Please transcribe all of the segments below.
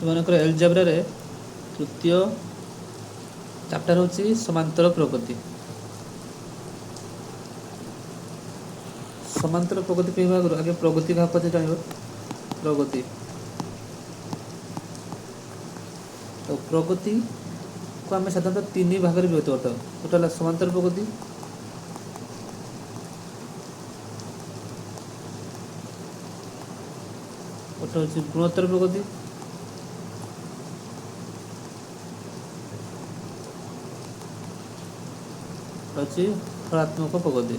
तुमको एलजेब्रा रे तृतीय चैप्टर होची समांतर प्रगति। समांतर प्रगति कहवा आगे प्रगति क्या पचे जान प्रगति। तो प्रगति को आम साधारणतः तीन भाग में विभक्त करता गोटे है समांतर प्रगति, गोटे हूँ गुणोत्तर प्रगति, अच्छी फलात्मक प्रगति।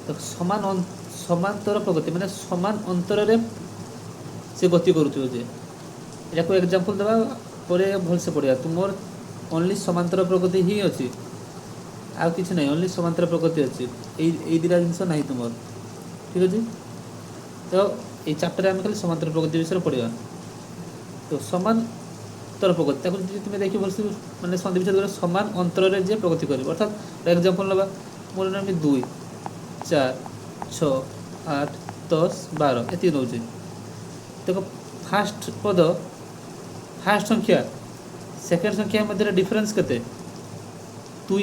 तो समांतर प्रगति माने समान अंतर रे से गति करूथि जे या को एग्जांपल देबा परे भल से पड़िया तुमर ओनली समांतर प्रगति ही अछि आ किछ नै ओनली समांतर प्रगति अछि ए दिरा जिंस नै तुमर ठीक अछि। तो ए चैप्टर हम खाली समांतर प्रगति विषय पड़िया। तो समांतर प्रगति ताको जे तुमे देखि भल से माने संधि विच्छेद समान अंतर रे जे प्रगति करिवो अर्थात एग्जांपल लेबा मोर नाम 2 4 6 8 10 12 एति नौचे। देखो फास्ट पद फास्ट संख्या सेकंड संख्या मध्य डिफरेंस केते 2,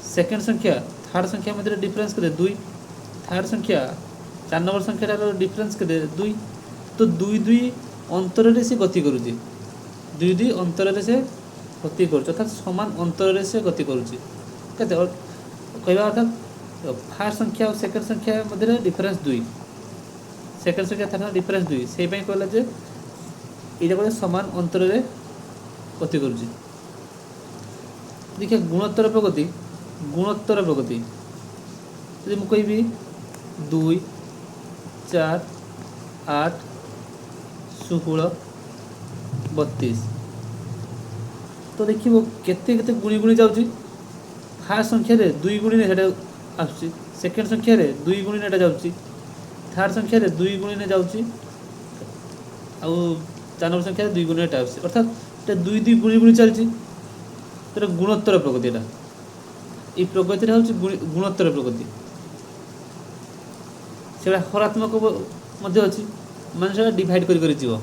सेकंड संख्या थर्ड संख्या मध्य डिफरेंस केते 2, थर्ड संख्या 4 नंबर संख्या रो डिफरेंस केते 2। तो 2 2 अंतर रे से गति करूची 2 2 अंतर रे से गति करूची अर्थात समान अंतर रे से गति करूची केते कहबा अर्थात फास्ट संख्या और सेकंड संख्या मध्य डिफरेंस 2, सेकंड संख्या थर्ड डिफरेंस 2 से कहला जे एटा को समान अंतर रे गति करूची। देखिए गुणोत्तर प्रगति यदि मु कहबी 2 4 8 16 32 तो देखिए केते केते गुणी गुणी जाउची फास्ट संख्या रे 2 गुणी ने हेडा आसुची सेकंड संख्या रे 2 गुणी ने जाउची थर्ड संख्या रे 2 गुणी ने जाउची आ 4 नंबर संख्या रे 2 गुणी ने आसुची अर्थात ते 2 2 गुणी गुणी चलची तर गुणोत्तर प्रगति एटा ए प्रगति रे होची गुणोत्तर प्रगति सेटा हरात्मक मध्ये अछि माने सेटा डिवाइड करि जीवो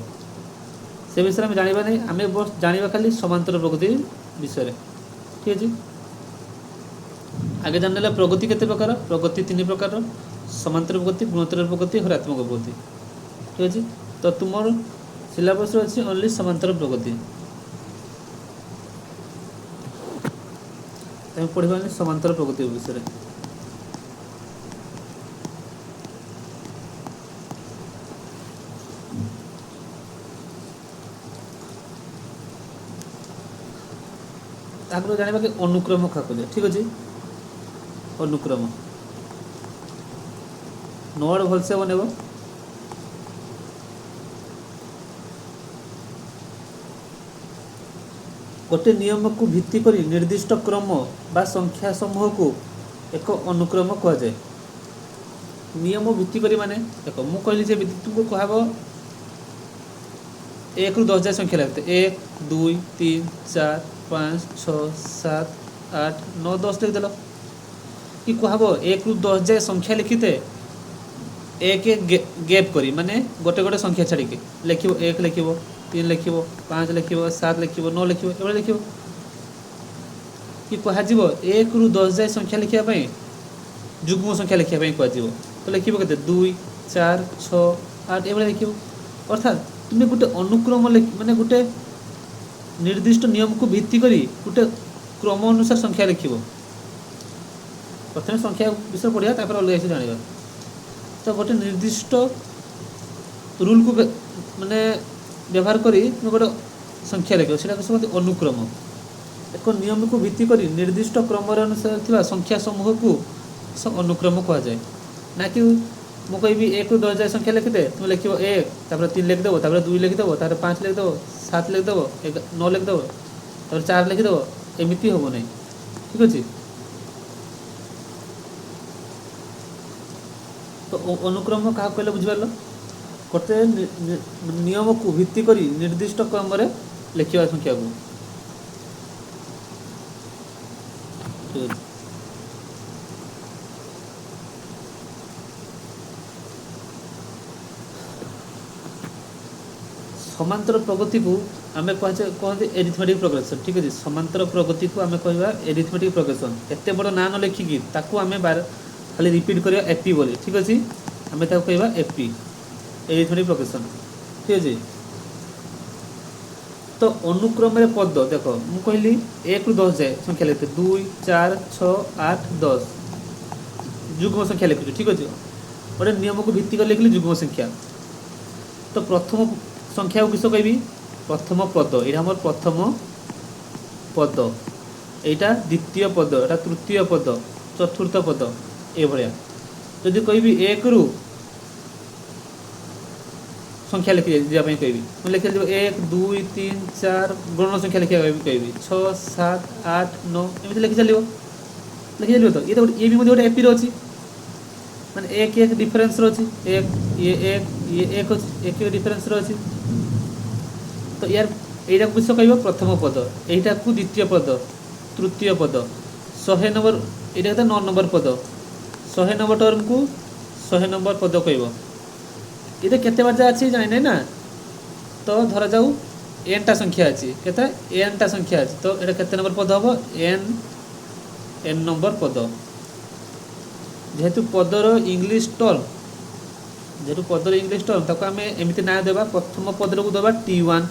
से विषय हम जानिबा नै आमे बस जानिबा खाली समांतर प्रगति विषय ठीक अछि। आगे जानले प्रगति केते प्रकार प्रगति 3 प्रकार समांतर प्रगति गुणोत्तर प्रगति हरात्मक प्रगति ठीक अछि। तो तुमर सिलेबस रे अछि ओनली समांतर प्रगति हम पढिबा नै समांतर प्रगति विषय आगरो जानिबा कि अनुक्रम का कहले ठीक अछि। अनुक्रम नोड भल से बनेबो गोटे नियम को भित्ति करी निर्दिष्ट क्रम बा संख्या समूह को एक अनुक्रम कह जाए। नियम भित्ति करी माने देखो मु कहली जे तुमको कहबो 1 रु 10 जाय संख्या लगते 1 2 3 4 5 6 7 8 9 10 लिख देलो कि कहबो 1 रु 10 जाय संख्या लिखिते एक गैप करी माने गोटे गोटे संख्या छाड़ी के लिखिबो 1 लिखिबो 3 लिखिबो 5 लिखिबो 7 लिखिबो 9 लिखिबो एबे लिखिबो कि कहा जीवो 1 रु 10 जाय संख्या लिखिया पई जुग्म संख्या लिखिया पई कहा जीवो तो लिखिबो केते 2 4 6 8 एबे लिखिबो अर्थात तुमे गोटे अनुक्रम माने गोटे निर्दिष्ट नियम को भित्ति करी गोटे क्रम अनुसार संख्या लिखिबो प्रथम संख्या विषय पढ़िया तापर अलग से जानिबा। तो गोटे निर्दिष्ट रूल को माने व्यवहार करी गोटे संख्या लिखिबो सेटा कहते अनुक्रम एक नियम को भित्ति करी निर्दिष्ट क्रम अनुसार थिबा संख्या समूह को सब अनुक्रम कहा जाए ना कि मु कहबी 1 रु 10 जाय संख्या लिखिते तुम लिखिबो 1 तापर 3 लिख देबो तापर 2 लिख देबो तापर 5 लिख देबो 7 लिख देबो 9 लिख देबो तापर 4 लिख देबो एमिति होबो नै ठीक अछि। तो अनुक्रम का कहले बुझिबालो गोटे नियम को भित्ति करी निर्दिष्ट क्रम रे लिखिबा संख्या को समांतर प्रगति को आम कहते एरिथमेटिक प्रोग्रेसन। ठीक अच्छे, समांतर प्रगति को आम कह एरिथमेटिक प्रोग्रेसन। एत बड़ ना न लिखिकी ताकू आम खाली रिपीट करिया एपी बोली। ठीक अच्छे, आम कह एपी एरिथमेटिक प्रोग्रेसन। ठीक अच्छे, तो अनुक्रम रे पद देख मु कहली 1 ରୁ 10 जाए संख्या लिखते 2 4 6 8 10 युग्म संख्या लिखुଛୁ। ठीक अच्छे, गोटे नियम को भित्ति कर लिखली युग्म संख्या। तो प्रथम संख्या को किस कहबी प्रथम पद, यहाँ आम प्रथम पद, यहाँ द्वितीय पद, यहाँ तृतीय पद, चतुर्थ पद, ये भाया जदि कहबी 1 ରୁ संख्या लिखी जावाई कहबी मैं लिखी 1 2 3 4 गण संख्या लिखा कहबी 6 7 8 9 एमती लिखी चलो लिखी चलो। तो ये भी गोटे एपी अच्छी माने एक एक डिफरेन्स अच्छी एक एक डिफरेन्स अच्छी। तो यार यहाँ किस कह प्रथम पद, यहाँ को द्वितीय पद, तृतीय पद, 100 नंबर यहाँ कहते 9 नंबर पद, 100 नंबर टर्म को 100 नंबर पद कह। ये केते बार जा अच्छी जाने ना। तो धरा जाऊ एन टा संख्या अच्छी केते एन टा संख्या अच्छी। तो ये केते नंबर पद हम एन नंबर पद। जेहेतु पदर इंग्लिश टर्म, जेहेतु पदर इंग्लिश टर्म ताको आम एमती ना देवा प्रथम पद को देवा T1,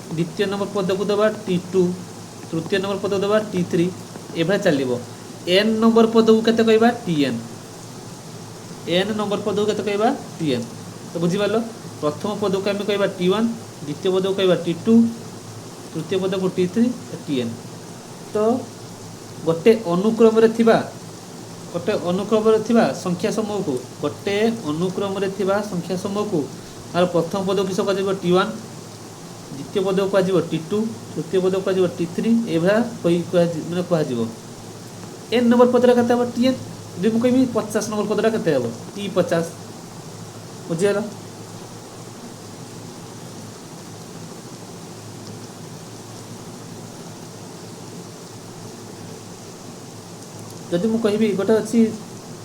द्वितीय नंबर पद को देवा T2, तृतीय नंबर पद को देवा T3, एभा चलो। एन नंबर पद को केते कहबा Tn, एन नंबर पद को केते कहबा Tn। तो बुझिपार प्रथम पद को आम कहबा T1, द्वितीय पद को कहबा T2, तृतीय पद को T3 Tn। तो गोटे अनुक्रम रे थिबा संख्या समूह को गोटे अनुक्रम रे थिबा संख्या समूह को आर प्रथम पद किस कह T1, द्वितीय पद को कह T2, तृतीय पद को कह T3, एभा मैंने कह एन नंबर पदरा केते हम Tn। जो मुझे कहबी 50 नंबर पदरा केते हम T50। बुझीगल। जदि मुझे कहबी गोटे अच्छी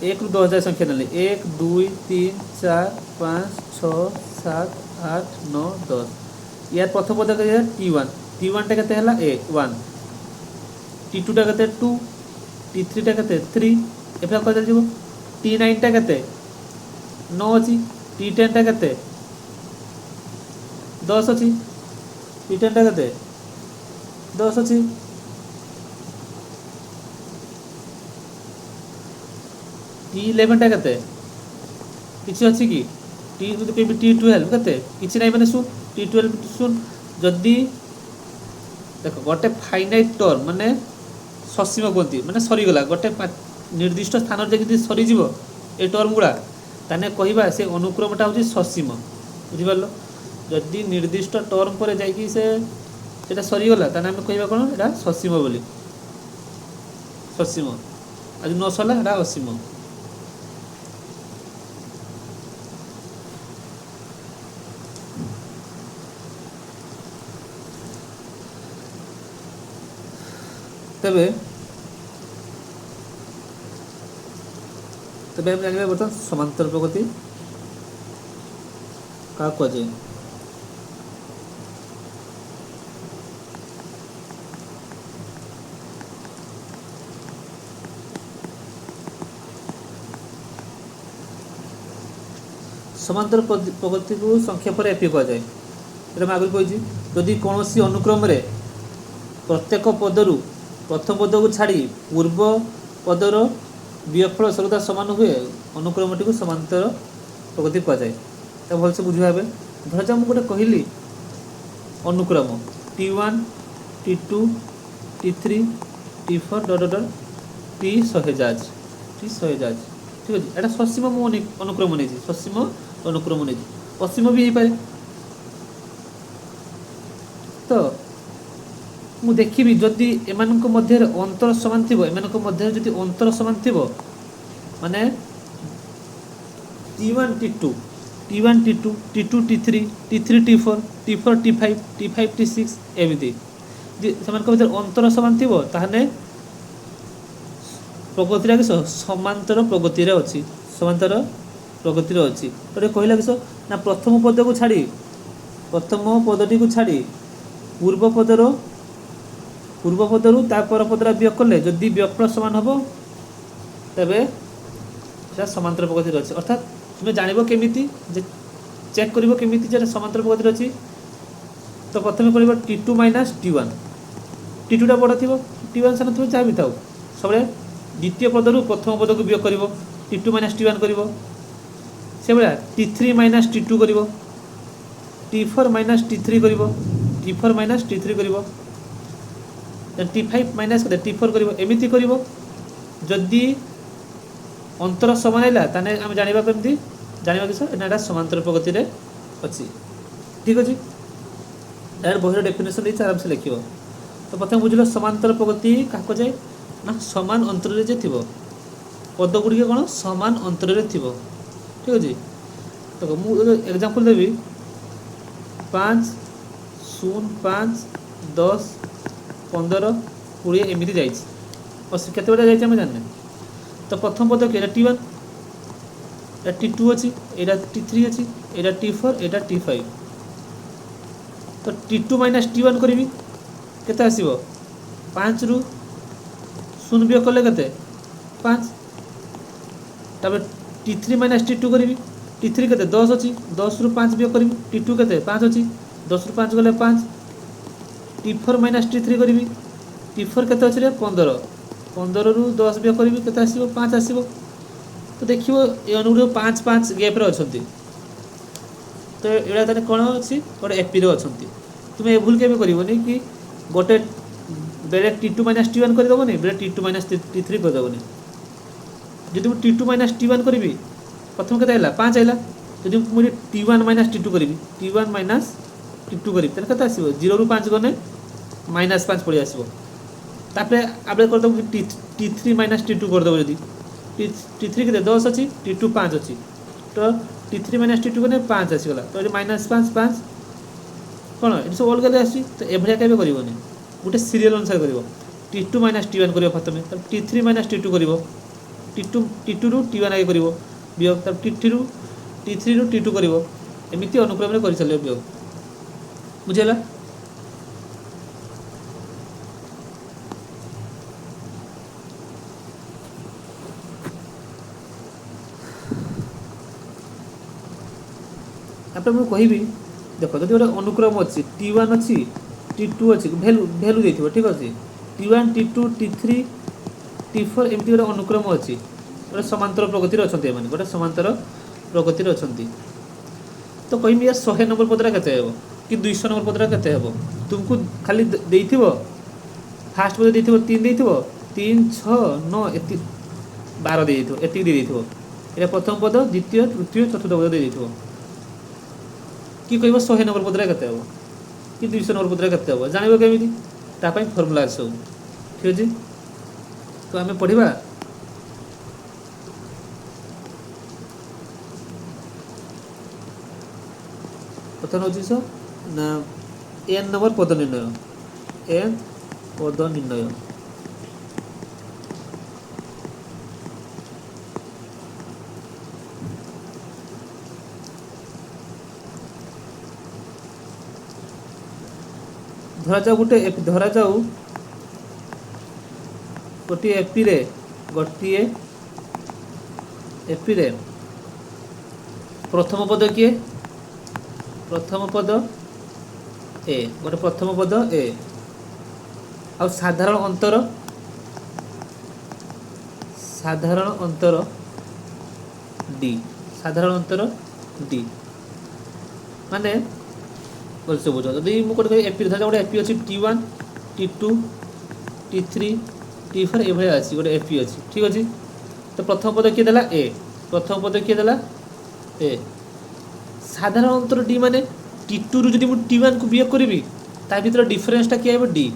1 ରୁ 10 जाए संख्या ना 1 2 3 4 5 6 7 8 9 10 यार प्रथम पद कह T1, T1 टा केते हला 1, T2 टा केते 2, T3 टा केते 3, एफा कह चल T9 टा केते 9 अछि, T10 टा केते 10 अछि, T10 टा केते 10 अछि। T11 टा केते किछि अछि कि T12 केते किछि नै माने सुन T12 सुन। जदि देख गोटे फाइनाइट टर्म माने ससीम कहती माने सरीगला गोटे निर्दिष्ट स्थान जदि सरीज ए टर्म गुड़ा ताने कहवा से अनुक्रमटा हूँ ससीम। बुझिपार जदि निर्दिष्ट टर्म पर जाकि से सरीगला ताने आम कहवा कौन एटा ससीम बोली, ससीम। आज न सरला एटा असीम। तबे तबे हम जानिबा बर्तमान समांतर प्रगति का कहे। समांतर प्रगति को संक्षेप में एपी कहुए। ये आगे कही जदि कौन अनुक्रम रे प्रत्येक पदरु प्रथम पद को छाड़ी पूर्व पदर वियोगफल सर्वदा सामान हुए अनुक्रमटी को समांतर प्रगति कहुए। तो भलसे बुझा हे। धर जा मुझे गोटे कहली अनुक्रम T1 T2 T3 T4 डट डट T100 T100। ठीक अच्छे, यहाँ ससीम मुझे अनुक्रम नहीं ससीम अनुक्रम नहीं असीम भी हो पाए। तो मु देखी जदि एमान मध्य अंतर समान थी एमान मध्य जदि अंतर समान थी माने T1 T2 T1 T2 T2 T3 T3 T4 T4 T5 T5 T6 एमती से भर अंतर समान थी ताहने प्रगति किस समांतर प्रगति अच्छी समांतर प्रगति अच्छी। तो कहला किस ना प्रथम पद को छाड़ी प्रथम पदटी को छाड़ी पूर्व पदरू तापर पदरा वियोग कले जदि वियोगफल समान हम तेबे से समांतर प्रगति अच्छे। अर्थात तुम्हें जानव केमी चेक कर केमी समांतर प्रगति अच्छी। तो प्रथम कर T2 माइनस T1 T2 टा बड़ थी T1 सारा तुम जहाँ भी था सब द्वितीय पदरू प्रथम पद को वियोग कर T2 माइनस T1 कर से भाया T3 माइनस T2 कर T4 माइनस T3 कर T4 माइनस T3 कर T5 माइनस T4 कर एमती कर जदि अंतर समान है ताने आम जाना कमी जाना कि एटा समांतर प्रगति रे अच्छी। ठीक अच्छे यार बही डेफिनेशन देती आराम से लिख। तो प्रथम बुझल समांतर प्रगति क्या जाए ना समान अंतर जे थी पद गुड़िक कौन समान अंतर थी। ठीक अच्छे तो मुझे एग्जांपल देवी 5 0 5 10 15 20 एमती जाइए केते जाइए आम जाने। तो प्रथम पद कि T1 T2 अच्छी यहाँ T3 अच्छी यहाँ T4 यहाँ T5 तो T2 माइनस T1 करी केते आसीबो 5 रु 0 वियोग कले केते 5 तापर T3 माइनस T2 करी T3 केते 10 अच्छी 10 रु 5 वियोग करी T2 केते 5 अच्छी 10 रु 5 गले 5 T4 माइनस T3 करी T4 केते अच्छी 15 15 रु 10 वियोग करी केते आसीबो 5 आसीबो। तो देखिए ये अनुगुण 5 5 गैप्रे अच्छा तो यहाँ तेरे कौन अच्छी गोटे एपी अच्छा तुम्हें ये भूल केमी करनी कि गोटे बेले T2 माइनस T1 करदेवनी बेले T2 माइनस T3 करदेवनी। जब मुझे T2 माइनस T1 करी प्रथम के 5 आइला जब मुझे T1 माइनस T2 करी T1 माइनस T2 करी के आसो 0 रु 5 गने -5 पड़े आसो। तापर आगे करदेव T3 माइनस T2 करदेव जदि T3 के 10 अच्छी T2 5 अच्छी तो T3 माइनस T2 को 5 आसीगला तो ये -5 5 कौन ये सब अलग अलग आसी। तो ये केवे कर गोटे सीरियल अनुसार कर T2 माइनस T1 कर प्रथम T3 माइनस T2 कर T2 रु T1 आगे कर वियोग T3 रु T2 कर एमती अनुक्रम कर चलो वियोग बुझेगा। आप मुझे कहबी देख जब गोटे अनुक्रम अच्छी T1 अच्छी T2 अच्छी भैल्यू देखो ठीक अच्छे T1 T2 T3 T4 एमती गोटे अनुक्रम अच्छी गोटे समांतर प्रगति अच्छा गोटे समांतर प्रगति अच्छा तो कहमी यार 100 नंबर पदरा के कि 200 नंबर पदरा के तुमको खाली देइथिबो फास्ट पद देइथिबो 3 देइथिबो 3 6 9 एति 12 देइथिबो एति देइथिबो एटा प्रथम पद द्वितीय तृतीय चतुर्थ पद देइथिबो कि कह 100 नंबर पदरा के कि 200 नंबर पदरा के जानव केमी तापाई फर्मुला सब। ठीक अच्छे तो आम पढ़ा प्रथम हूँ ना n नंबर पद निर्णय n पद निर्णय धरा जाऊ गोटे एपी रे प्रथम पद किए प्रथम पद ए गोटे प्रथम पद ए आ साधारण अंतर डी माने बोलते बुझ जदि मुझे एपी धर गोटे एपी अच्छी T1 T2 T3 T4 ये अच्छी गोटे एपी अच्छी। ठीक अच्छे तो प्रथम पद किए देला ए प्रथम पद किए देला ए साधारण अंतर डी माने T2 रु जदि T1 को वियोग करी ता भीतर डिफरेन्सटा किए आइब डी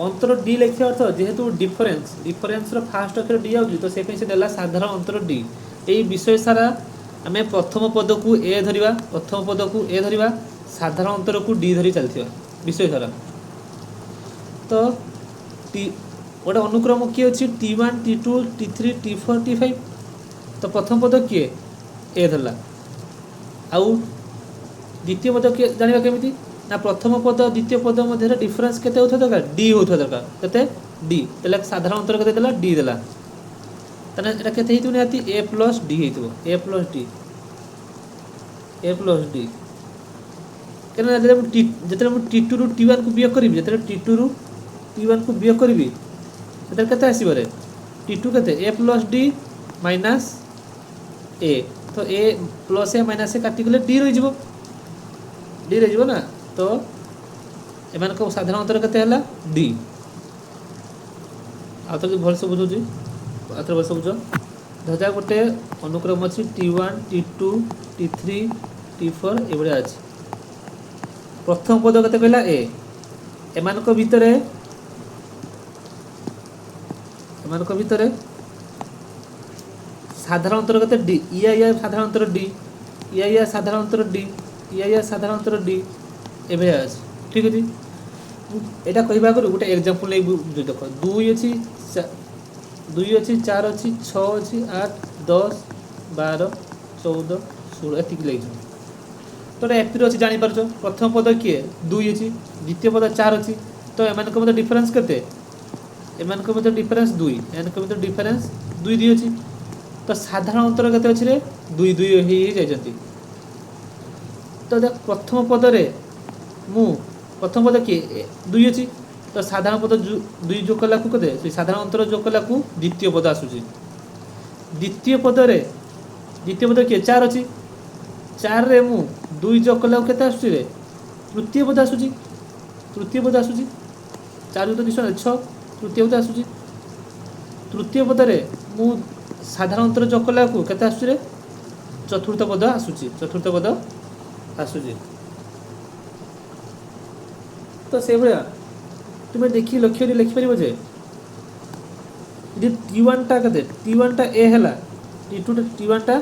अंतर डी लिखा अर्थ जेहेतु डिफरेन्स फास्ट अक्षर डी आउट तो से देला साधारण अंतर डी यही विषय सारा आम प्रथम पद को ए धरिबा प्रथम पद को ए धरिबा साधारण अंतर को डी धरी चलती विषय सारा। तो गोटे अनुक्रम किए अच्छी T1 T2 T3 T4 T5 तो प्रथम पद किए ए धरला आउ द्वितीय पद जानिबा केमिति ना प्रथम पद द्वितीय पद मध्य डिफरेन्स केते होता दरकार डी होता दरकार केते डी तले साधारण अंतर केते देला डी देला तने एटा केते हेतु निहाती a प्लस d हेतु a प्लस d केना जेते हम t2 रु t1 को वियोग करबी जेते t2 रु t1 को वियोग करबी सेटा केते आसीबो रे t2 केते a plus d minus a तो a plus a minus a काटी गले d रहि जिवो d रहि जिवो ना तो एमान को साधारण अंतर केते हला d आ तो भल से बुझु जी आतर भल से बुझो धजा गोटे अनुक्रम अछि t1 t2 t3 t4 ए बडे अछि प्रथम पद केते कहला a एमान को भितरे साधारण अंतर केते d या साधारण अंतर d या साधारण अंतर d या साधारण अंतर d एबे अछि ठीक अछि एटा कहिबा करू गोटे एग्जांपल नै देखो 2 अछि 2 अछि 4 अछि 6 अछि 8 10 12 14 16 एतिक लागि तो एप्तिर अछि जानि परछो प्रथम पद किए 2 अछि द्वितीय पद 4 अछि तो एमान को मते डिफरेंस केते एमान को मते डिफरेंस 2 एमान को मते डिफरेंस 2 2 अछि तो साधारण अंतर केते अछि रे 2 2 हे जाय जंती तो देख प्रथम पद रे मु प्रथम पद किए 2 अछि तो साधारण पद 2 जोग कला को कते से साधारण अंतर जोग कला को द्वितीय पद आसुची द्वितीय पद के 4 अछि 4 रे मु 2 जोग कला को केते आसुची रे तृतीय पद आसुची 4 तो दिसो 6 तृतीय पद आसुची तृतीय पद रे मु साधारण अंतर जोग कला को केते आसुची रे चतुर्थ पद आसुची तो से भया तुम्हें देखी लक्ष्य रे लिखि परिबो जे t1 टा कते t1 टा a हला t2 टा t1 टा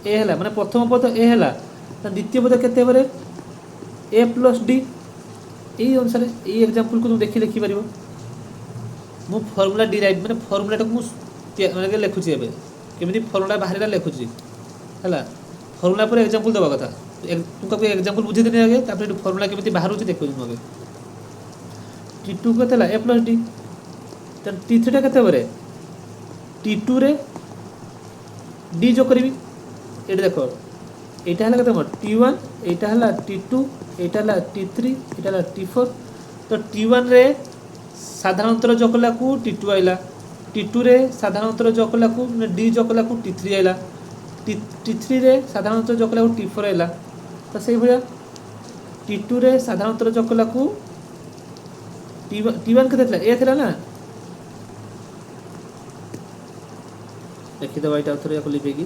a हला माने प्रथम पद a हला त द्वितीय पद केते बरे a प्लस d एई अनुसार एई एग्जांपल को तुम देखि लिखि परिबो मु फार्मूला डिराइव माने फार्मूला टा मु माने लिखुची एबे केमिति फार्मूला बाहरला लिखुची हला फार्मूला पर एग्जांपल दबा कथा तुमका कोई एग्जांपल बुझे देने आगे तापर फार्मूला केमिति बाहरु छी देखो मगे t2 केतेला a प्लस d त t3 टा केते बरे t2 रे d जो करबी एटा देखो एटा हला केते म t1 एटा हला t2 एटा हला t3 एटा हला t4 तो t1 रे साधारण अंतर जो कला को t2 आइला t2 रे साधारण अंतर जो कला को d जो कला को t3 आइला t3 रे साधारण अंतर जो कला को t4 आइला तो सही भया t2 रे साधारण अंतर जो कला को t1 केते थला a थला ना देखि दबा एटा थोड़ा को लिखेगी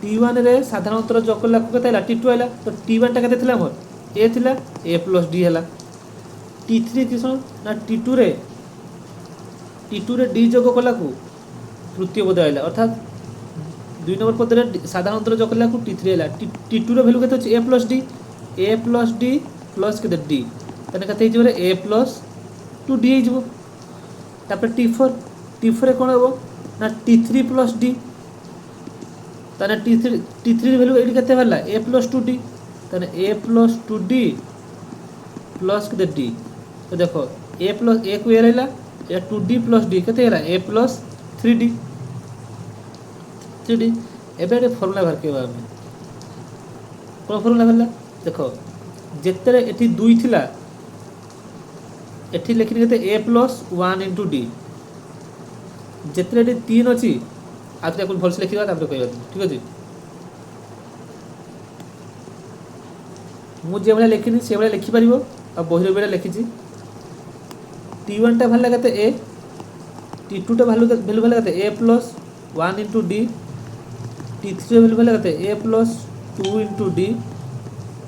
t1 रे साधारण अंतर जो कला को केते आइला t2 आइला तो t1 टा केते थला मोर a थिला a प्लस d हला t3 किसो ना t2 रे d जोग कला को तृतीय पद आइला अर्थात 2 नंबर पद रे साधारण अंतर जोग कला को t3 आइला t2 रे वैल्यू केते अछि a प्लस d प्लस केते d तने केते हिजो रे a प्लस 2d हिजो तापर t4 रे कोन होबो ना t3 प्लस d तने t3 रे वैल्यू एडी केते भला a प्लस 2d तने a प्लस 2d प्लस केते d तो देखो a प्लस a को ए रहला या 2d प्लस d केते हला a प्लस 3d एबे फार्मूला बाहर के हम कोन फार्मूला भला देखो जेतरे एठी 2 थिला एठी लिखि केते a प्लस 1 * d जेतरे एठी 3 अछि आते कोन भलसे लिखिबा तापर कहबा ठीक अछि मु जे बले लिखिनी से बले लिखि परिबो आ बहिर बेला लिखिची t1 टा भला केते a t2 टा वैल्यू भला केते a plus 1 * d t3 value भला केते a plus 2 * d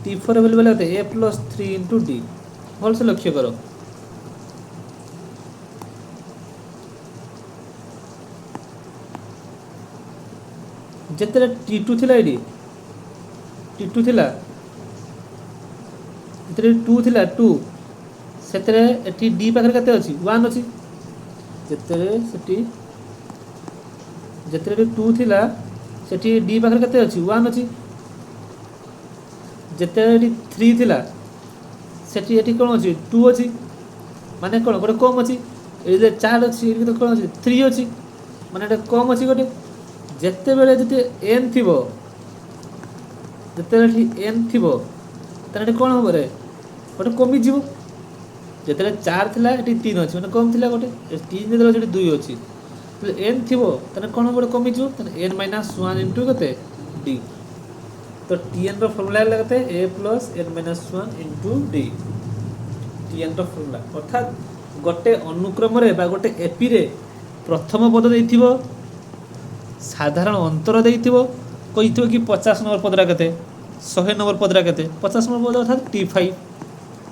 t4 value भला केते a प्लस 3 * d भलसे लक्ष्य करो जेतरे t2 थिला एडी t2 थिला जेतरे 2 थिला 2 सेतरे एठी d पाखरे केते अछि 1 अछि जेतरे सेठी जिते टू थिला सेठी डी पाखे केते अच्छी वन अच्छी जिते थ्री थिला सेठी एठी कौन अच्छी टू अच्छी माने कौन गोटे कम अच्छी ये चार अच्छी ये कौन अच्छी थ्री अच्छी माने कम अच्छी गोटे जिते बेले जिते एन थी जिते एन थी ताले कौन हम रे गोटे कमी जीव जिते चार थिला ये तीन अच्छी मैंने कम थिला गोटे तीन जो दुई अच्छी एन थी ताले कौन गोटे कमी जीव एन माइनस वन इंटू के डी तो टी एन फर्मूला लगते a plus n minus one into d t n formula अर्थात गोटे अनुक्रम गोटे एपी रे प्रथम पद देइथिबो साधारण अंतर देइथिबो कहिथिबो कि 50 नंबर पदरा केते 100 नंबर पदरा केते 50 नंबर पद अर्थात T5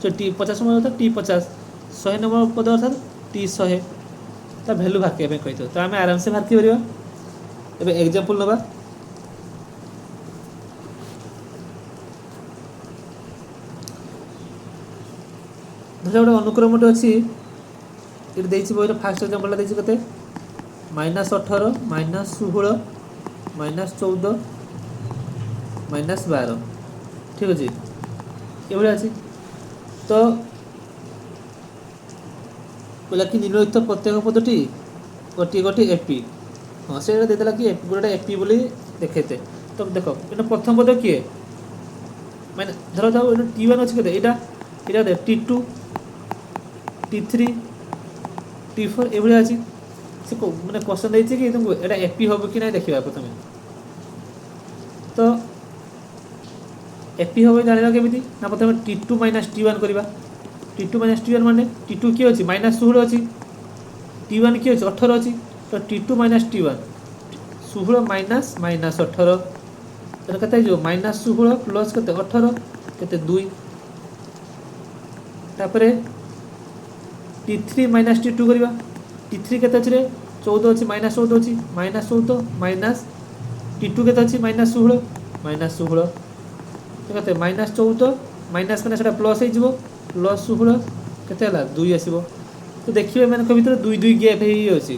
जो टी 50 नंबर अर्थात T50 100 नंबर पद अर्थात T100 ता वैल्यू भाके पे कहितो तो आमे आराम से भाके परिबा एबे एग्जांपल नबा धर गोटे अनुक्रमटे अच्छी ये देखिए बही फास्ट एग्जांपल देखिए केते -18 -16 -14 -12 ठीक अच्छे ये अच्छी तो बोला कि निम्नलिखित प्रत्येक पदटी गोटे गोटे एपी हाँ से देदेला कि गोटे एपी बोली देखेते तो देख ये प्रथम पद किए मैंने धर जाओ T1 अच्छी के यहाँ T2 T3 T4 ये अच्छी से मैंने क्वेश्चन देती कि तुमको एटा एपी हम कि ना देखा प्रथम तो एपी हम जाना केमी ना प्रथम T2 माइनस T1 करवा T2 माइनस T1 माने T2 किए अच्छी -16 अच्छी T1 किए अच्छी 18 अच्छी तो T2 माइनस T1 16 माइनस -18 तो कहते जो -16 प्लस के 18 के 2 तापर T3 माइनस T2 करवा T3 के 14 अच्छी -14 अच्छी -14 माइनस T2 के अच्छी -16 -16 तो कहते -14 माइनस मैंने प्लस हो प्लस 16 के 2 आसो तो देखिए मैंने भर 2 2 गैप हो अच्छी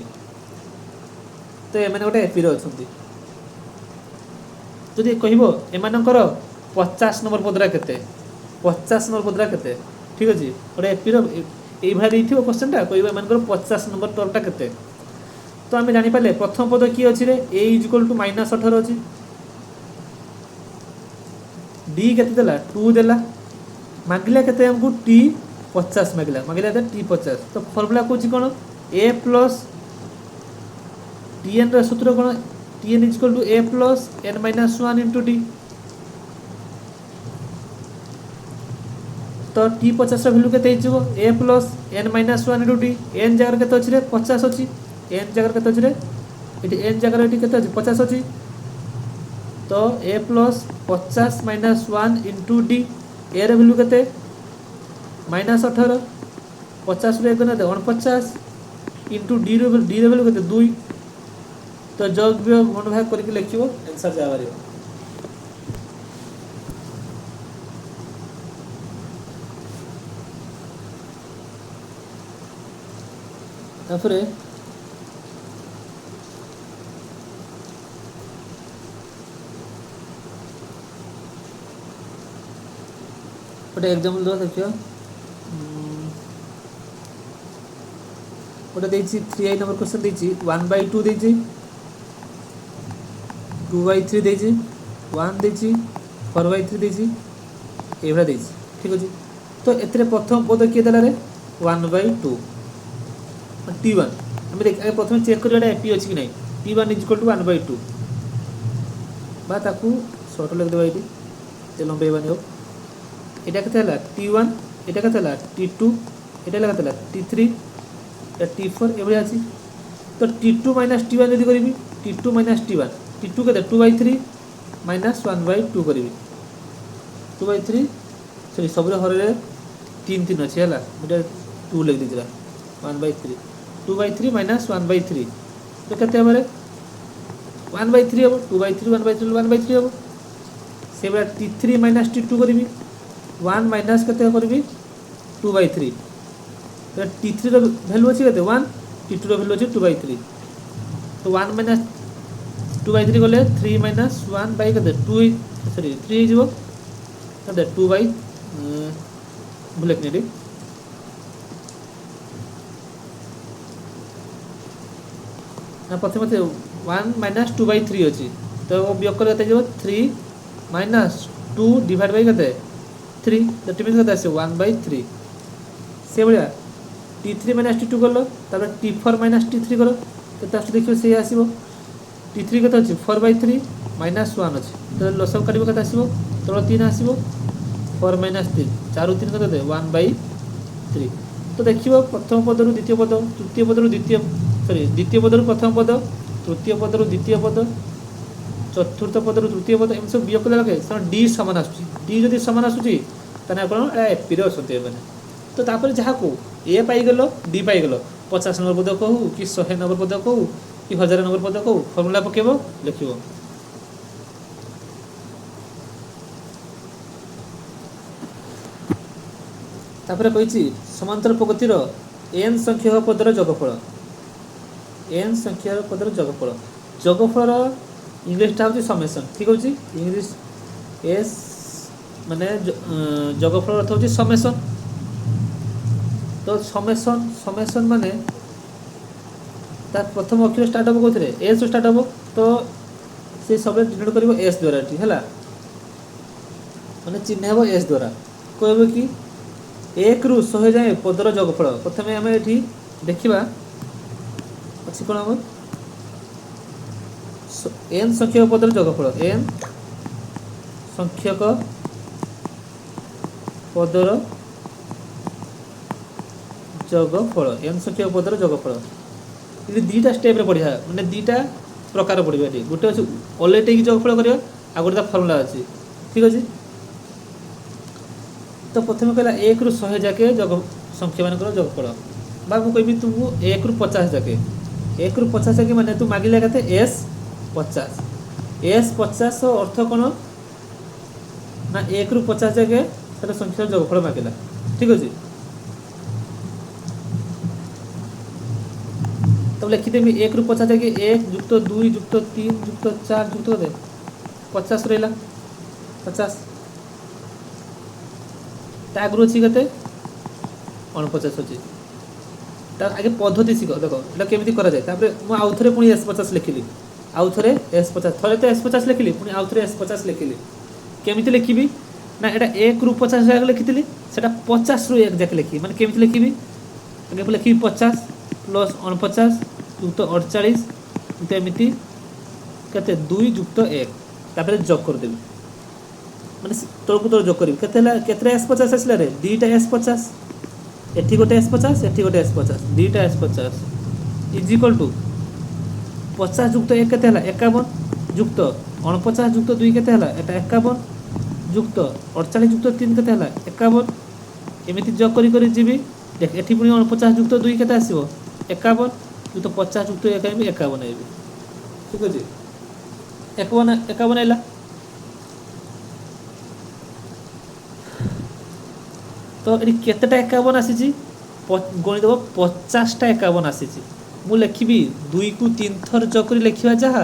तो ये गोटे एपी अच्छा जदि कह एमर 50 नंबर पदरा के 50 नंबर पदरा के ठीक अच्छे गोटे एपीर ये क्वेश्चनटा कह एम 50 नंबर टर्मटा के तो आम जापारे प्रथम पद किए अच्छी रे ए इक्वल टू -18 अच्छी डी के 2 देला मागिला के आमको T50 मागिला मागिला T50 तो फर्मूला कौन कौन ए प्लस Tn सूत्र कौन Tn equal to a plus n minus one into d तो T50 भैल्यू के a plus n minus one into d n जगह के अच्छे 50 अच्छी एन जगह के अच्छे ये एन जगह ये के 50 अच्छी तो a plus 50 minus one into d a value के -18 50 49 इंटू डी भैल्यू के 2 तो जग भी मन भाग करके लिखो आंसर जा पार तापर गोटे एग्जांपल दो देखियो गोटे देछि 3i नंबर क्वेश्चन देछि 1/2 देछि 2/3 देछि 1 देछि 4/3 देछि एभरा देछि ठीक अछि तो एतरे प्रथम पद के देला रे 1/2 T1 हम देख आगे प्रथम चेक करिया एपी अछि कि नै T1 = 1/2 बा ताकू शॉर्ट लिख देबा इटी ते लंबेबानी हो एटा केते हला T1 एटा केते हला T2 एटा लगा तला T3 या T4 एभली अछि तो T2 - T1 यदि करिवि T2 - T1 T2 केते 2/3 - 1/2 करिवि 2/3 सॉरी सबरे हरे 3 3 अछि हला एटा 2 लिख दिजला 1/3 2/3 - 1/3 तो केते हमरे 1/3 हो 2/3 1/3 1/3 हो से बरा T3 - T2 करिवि 1 माइनस केते करबी 2/3 तो T3 रो वैल्यू अछि केते 1 T2 रो वैल्यू अछि 2/3 तो 1 माइनस 2/3 गले 3 माइनस 1 बाई के 2 सॉरी 3 जीवो के 2 बाई बुलेट नेडी ना प्रथम 1 माइनस 2/3 अछि तो वियोग कर केते जीवो 3 माइनस 2 डिवाइड बाई के 3 दैट मींस के आसे 1/3 से बलिया t3 माइनस t2 गलो तापर t4 माइनस t3 करो केते आसे देखियो से आसीबो t3 केते अछि 4/3 माइनस 1 अछि तो लसम काटिबो केते आसीबो तो 3 आसीबो 4 माइनस 3 4 3 केते 1/3 तो देखिबो प्रथम पद रु द्वितीय पद तृतीय पद रु द्वितीय सॉरी द्वितीय पद रु प्रथम पद तृतीय पद रु द्वितीय पद चतुर्थ पद रु तृतीय पद एम सब वियोग लगे डी समान आसुची डी जदी समान आसुची तने आपण एपी रे असते माने तो तापर जहा को ए पाई गेलो डी पाई गेलो 50 नंबर पद कहू कि 100 नंबर पद कहू कि 1000 नंबर पद कहू फार्मूला पकेबो लिखिबो तापर कहिछि समांतर प्रगतिर n संख्यक पदर जोगफल n संख्यक पदर जोगफल इंग्लिश टा होछि समेशन ठीक होछि इंग्लिश एस माने जोगफल अर्थ होछि समेशन तो समेशन माने तार प्रथम अक्षर स्टार्ट हो कोथरे एस स्टार्ट हो तो से सब डिनोट करिवो एस द्वारा ठीक हैला माने चिन्ह हेबो एस द्वारा कहबो कि 1 रु 100 जाए पदर जोगफल प्रथमे हमें एठी देखिबा अछि कोन हम n संख्यक पदर जोगफल n संख्यक पदर जोगफल n संख्यक पदर जोगफल ये दीटा स्टेप रे पढिया माने दीटा प्रकार पढिबा एठी गोटे अछि ओलेटे की जोगफल करिया आ गोटे फार्मूला अछि ठीक अछि तो प्रथम कहला 1 रु 100 जाके जोग संख्या मान जोगफल बा मु कहबी तुमको 1 रु 50 जाके 1 रु 50 जाके माने तू मागिले कते s 50 अर्थ कोन ना 1 रु 50 जाके सेटा संख्या जोगफल मागिला ठीक अछि तब लिखि देबी 1 रु 50 जाके 1 जुक्त 2 जुक्त 3 जुक्त 4 जुक्त दे 50 रहला 50 तागरु अछि कते 49 अछि ता आगे पद्धति सिख देखो एटा केमिति करा जाय तापर मु आउथरे पुनी s50 लिखिली आउथरे s50 थरे तो s50 लिखिली पुनी आउथरे s50 लिखिली केमिति लिखिबी ना एटा 1 रु 50 जाके लिखितली सेटा 50 रु 1 जाके लिखि माने केमिति लिखिबी आगे लिखिबी 50 प्लस 49 जुक्त 48 तो एमिति केते 2 जुक्त 1 तापर जोग कर देबी माने तोरको तोर जोग करिबी केतेला केतरे s50 आसला रे दीटा s50 एठी गोटे s50 एठी गोटे s50 दीटा s50 इज इक्वल टू 50 जुक्त 1 केते हला 51 जुक्त 49 जुक्त 2 केते हला एटा 51 जुक्त 48 जुक्त 3 केते हला 51 एमिति जोग करी करी जीबी देख एठी पुनी 49 जुक्त 2 केते आसीबो 51 जुक्त 50 जुक्त 1 आइबी 51 आइबी ठीक अछि 51 आइला तो एटी केतेटा 51 आसीची गणि देबो 50 टा 51 आसीची मु लिखिबी 2 को 3 थर जोग करी लिखिबा जहा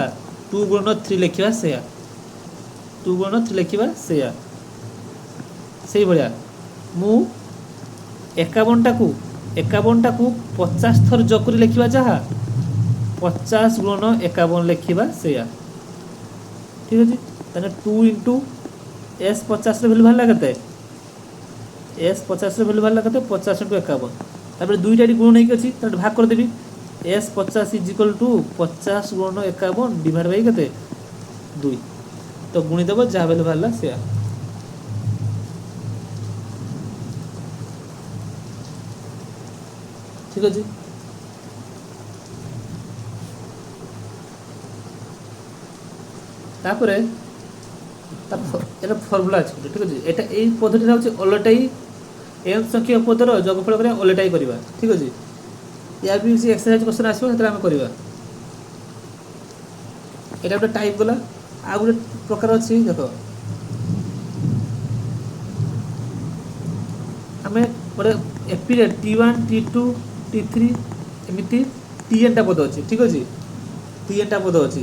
2 गुणन 3 लिखिबा सेया 2 गुणन 3 लिखिबा सेया सेही बलिया मु 51 टा को 50 थर जोग करी लिखिबा जहा 50 गुणन 51 लिखिबा सेया ठीक अछि तने 2 * s 50 रे वैल्यू भाला कते s 50 रे वैल्यू भाला कते 50 * 51 तापर दुईटा गुण नै कि अछि त भाग कर देबी s 50 = 50 गुणन 51 डिवाइड बाय कते 2 तो गुणी देबो जा वैल्यू भाला सेया ठीक अछि तापरे एटा फार्मूला अछि ठीक अछि एटा एई पद्धति होछि ओलटाई n संख्या पदर जोगफल करे ओलटाई करबा ठीक अछि या भी से एक्सरसाइज क्वेश्चन आसीबो सेतरा हम करबा एटा ଗୋଟେ टाइप गला आ ଗୋଟେ प्रकार अछि देखो हमें ଗୋଟେ एपी रे t1 t2 t3 एमिति tn टा पद अछि ठीक अछि tn टा पद अछि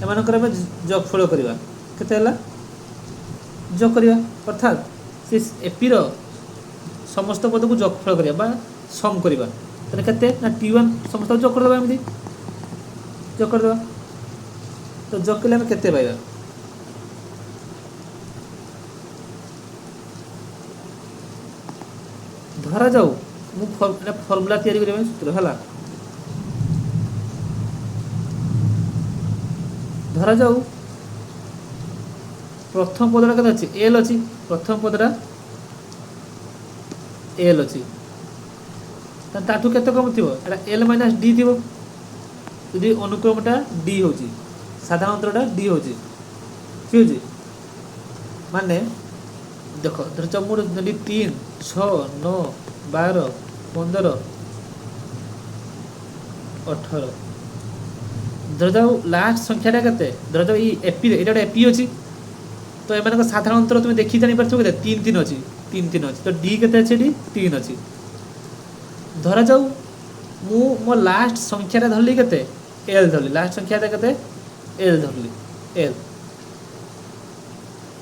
एमानकर आम जोगफल करवा केते हला जोग करवा अर्थात से एपीर समस्त पद को जोगफल करवा सम करवा ताले केते ना टी1 समस्त जोग करदबा एमदी जोग करदबा तो जोग कले हम केते पाइबा धरा जाऊ मु फॉर्मूला तैयारी करबा सूत्र हला धरा जाऊ प्रथम पदरा केते अछि एल अछि प्रथम पदरा एल अछि ताठू केते कम थिबो एटा एल माइनस डी थिबो यदि अनुक्रमटा डी होची साधारण अंतरटा डी होची ठीक होची माने देखो धर चमुर नदी 3 6 9 12 15 18 धर जाऊ लास्ट संख्याटा केते धर जाऊ ई एपी एटा एपी होची तो एमान को साधारण अंतर तुम देखि जानि परछो केते 3 3 अछि 3 3 अछि तो डी केते अछि डी 3 अछि धरा जाऊ मु मो लास्ट संख्याटा धरली केते एल धरली लास्ट संख्याटा केते एल धरली एल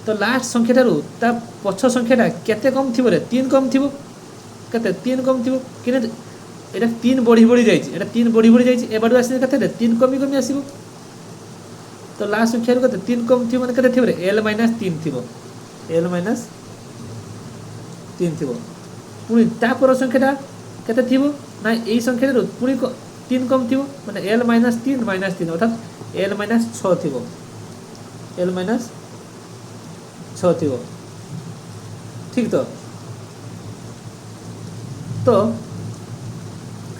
तो लास्ट संख्याटारू ता पछ संख्याटा केते कम थिबो रे 3 कम थिबो केते 3 कम थिबो किने एटा 3 बढ़ी बढ़ी जाईछि एटा 3 बढ़ी बढ़ी जाईछि एबाडू आसी केते रे 3 कमी कमी आसीबो तो लास्ट संख्या रू केते 3 कम थिबो माने केते थिबो रे एल माइनस 3 थिबो एल माइनस 3 थिबो पुनी ता पर संख्याटा केते थिबो ना एई संख्या रू पुनी 3 कम थिबो माने एल माइनस 3 अर्थात एल माइनस 6 थिबो एल माइनस 6 थिबो ठीक तो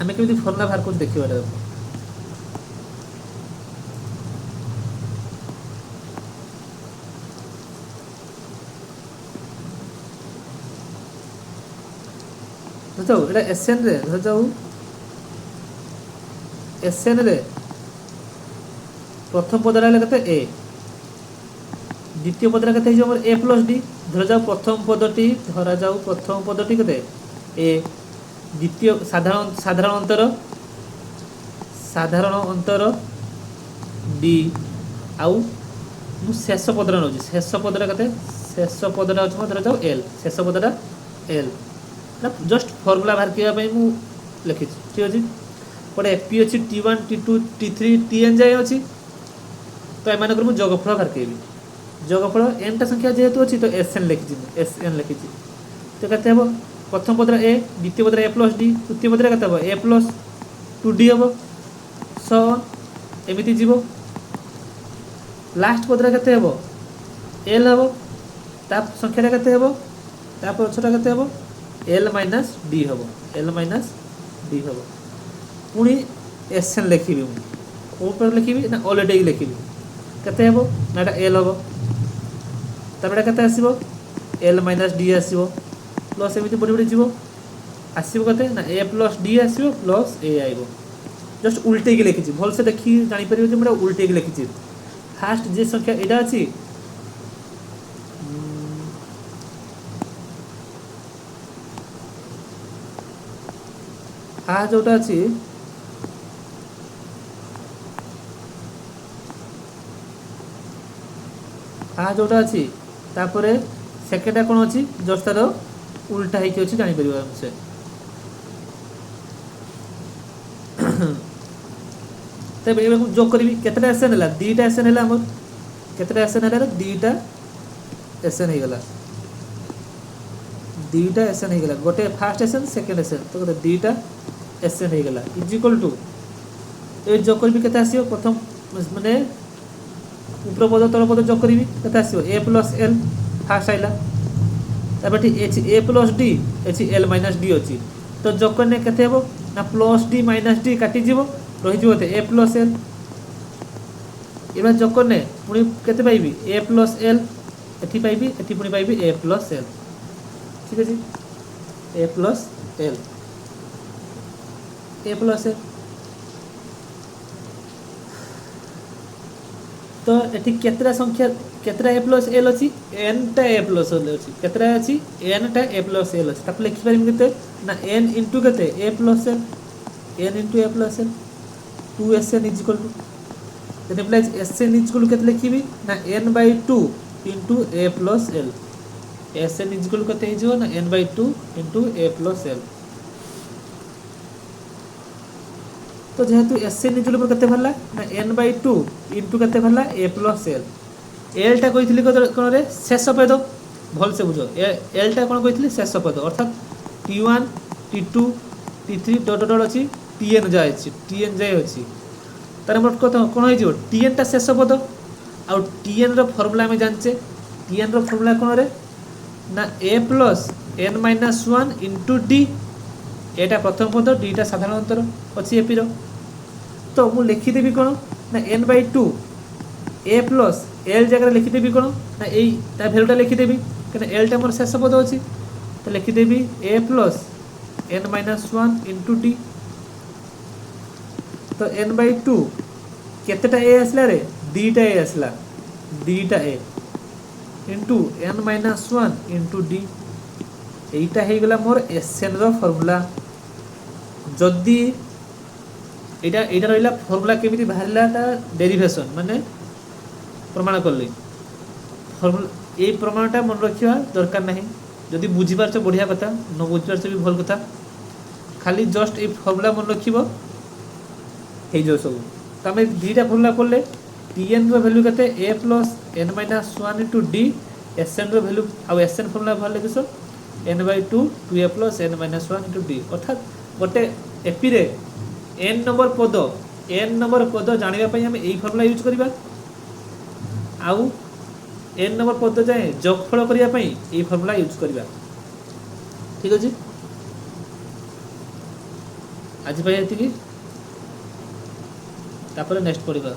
आमे केमि फॉर्मूला बाहर कर देखिबा देखो जाऊ एटा एसएन रे धर जाऊ एसएन रे प्रथम पदरा ले कते ए द्वितीय पदरा कते हिजो हमर ए प्लस डी धर जाऊ प्रथम पदटी धरा जाऊ प्रथम पदटी कते ए द्वितीय साधारण अंतर डी आउ मु शेष पदरा नोजी शेष पदरा कते शेष पदरा अछि धर जाऊ एल शेष पदरा एल ना जस्ट फॉर्मूला बाहर किया पई मु लिखि ठीक अछि पडे एपी अछि टी1 टी2 टी3 टीएन जाय अछि तो एमान कर मु जोगफल बाहर केबी जोगफल एन टा संख्या जेहेतु अछि तो एसएन लिखि तो कते हबो प्रथम पदरा ए द्वितीय पदरा ए प्लस डी तृतीय पदरा कते हबो ए प्लस 2d हबो सो एमिति जीवो लास्ट पदरा कते हबो एल हबो ता संख्या कते हबो ता पर छोटा कते हबो एल माइनस डी हबो एल माइनस डी हबो पुनी एसएन लिखिबी मु ऊपर लिखिबी ना ऑलरेडी लिखिबी कते हबो ना एल हबो तबडा कते आसीबो एल माइनस डी आसीबो प्लस एमिति बडी बडी जीवो आसीबो कते ना ए प्लस डी आसीबो प्लस ए आइबो जस्ट उल्टे के लिखिछि भल से देखि जानि परिबो जे हमरा उल्टे के लिखिछि फास्ट जे संख्या एडा अछि आ जोटा अछि आ जोटा अछि तापरे सेकेंडा कोन अछि जस्ट तार उल्टा हे कि अछि जानि परिबो हमसे तबे एबे जो करबी केतरा एसएन हला दीटा एसएन हला हमर केतरा एसएन हला दीटा एसएन हे गला दीटा एसएन हे गला गोटे फर्स्ट एसएन सेकंड एसएन तो दीटा एसएन हे गला इज इक्वल टू ए जो करबी केते आसीयो प्रथम माने ऊपर पद तल पद जो करबी केते आसीयो ए प्लस एल फर्स्ट आइला तबेठी h a plus d h l minus d अछि तो जो करने केते हेबो ना प्लस डी माइनस डी काटी जीवो रहि जीवो ते ए प्लस एल एबा जो करने पुनी केते पाइबी ए प्लस एल एठी पाइबी एठी पुनी पाइबी ए प्लस एल ठीक अछि a plus l a plus l तो एठी केतरा संख्या केतरा ए प्लस एल अछि n टा ए प्लस एल अछि केतरा अछि n टा ए प्लस एल अछि तापर लिखि पारिम केते ना n इनटू केते a plus l n into a plus l 2sn is equal to that implies Sn equal केते लिखिबी ना n/2 into a plus l। Sn equal केते हे जो ना n/2 into a plus l। तो जेहेतु Sn इक्वल पर केते भरला ना n/2 इनटू केते भरला a प्लस l। l टा कहितली कोन रे शेष पद भल से बुझो l टा कोन कहितली शेष पद अर्थात t1 t2 t3 dot dot अछि tn जाय अछि tn जाय अछि तार मोट कत कोन होई जो tn टा शेष पद आ tn रो फार्मूला हम जानचे tn रो फार्मूला कोन रे ना a plus n minus 1 into d एटा प्रथम पद d टा साधारण अंतर अछि एपी रो तो मु लिखि देबी कोन ना n/2 a प्लस l जगह लिखि देबी कोन ना एई ता वैल्यू टा लिखि देबी कने l टा मोर शेष पद अछि तो लिखि देबी a plus n minus 1 into d। तो n/2 केतेटा a आसला रे dटा a आसला dटा a into n minus 1 into d एटा हे गेला मोर Sn रो फार्मूला। जदी एटा एटा रहिला फार्मूला केमिति बाहरलाटा डेरिवेशन माने प्रमाण करले फार्मूला ए प्रमाणटा मन रखिवा दरकार नाही जदी बुझी पारछ बढ़िया कथा न बुझी पारछ भी भल कथा खाली जस्ट ए फार्मूला मन रखिबो हे जो सब तमे दीटा फार्मूला पड़ले tn रो वैल्यू कते a plus n minus 1 into d Sn रो वैल्यू आ Sn फार्मूला भरले किसो n/2 2a plus n minus 1 into d अर्थात गोटे एपी रे n नंबर पद जानिबा पई हम एई फार्मूला यूज करबा आउ n नंबर पद जाए जोगफल करिया पई एई फार्मूला यूज करबा। ठीक अछि आज पई एति की तापर नेक्स्ट पढिबा।